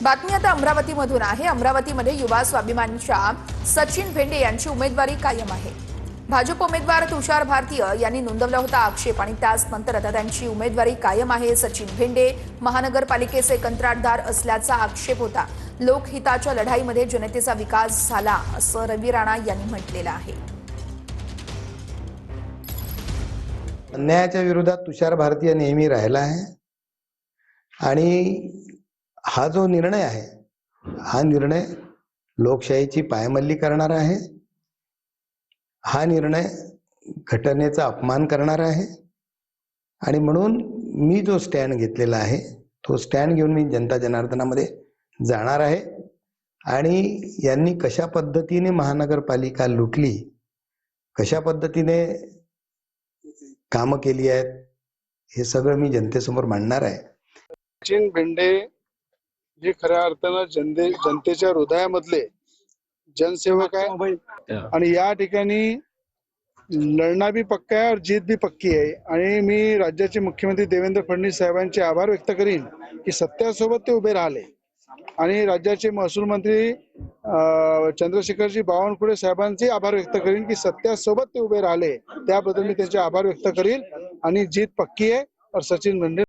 बातमी आता अमरावतीमधून आहे। अमरावतीमध्ये युवा स्वाभिमानीच्या सचिन भेंडे यांची उमेदवारी कायम आहे। भाजप उमेदवार तुषार भारतीय यांनी नोंदवला होता आक्षेप आणि त्याच नंतर आता त्यांची उमेदवारी कायम आहे। सचिन भेंडे महानगरपालिकेचे कंत्राटदार असल्याचा आक्षेप होता। लोकहिताच्या लढाईमध्ये जनतेचा विकास झाला असं रवी राणा यांनी म्हटलेलं आहे। अन्यायाच्या विरोधात तुषार भारतीय नेहमी राहिला आहे आणि हा जो निर्णय आहे हा निर्णय लोकशाहीची पायमल्ली करणारा आहे। हा निर्णय घटनेचा अपमान करणारा आहे आणि म्हणून मी जो स्टँड घेतलेला आहे तो स्टँड घेऊन मी जनता जनार्दनामध्ये जाणार आहे। आणि यांनी कशा पद्धतीने महानगरपालिका लुटली, कशा पद्धतीने कामं केली आहेत, हे सगळं मी जनतेसमोर मांडणार आहे। सचिन भेंडे हे खऱ्या अर्थानं जनतेच्या हृदयामधले जनसेवक आहे आणि या ठिकाणी लढना भी पक्का आहे और जीत भी पक्की आहे। आणि मी राज्याचे मुख्यमंत्री देवेंद्र फडणवीस साहेबांचे आभार व्यक्त करीन की सत्यासोबत ते उभे राहिले आणि राज्याचे महसूल मंत्री चंद्रशेखरजी बावनकुळे साहेबांचे आभार व्यक्त करीन की सत्यासोबत ते उभे राहिले, त्याबद्दल मी त्यांचे आभार व्यक्त करीन। आणि जीत पक्की आहे और सचिन भेंडे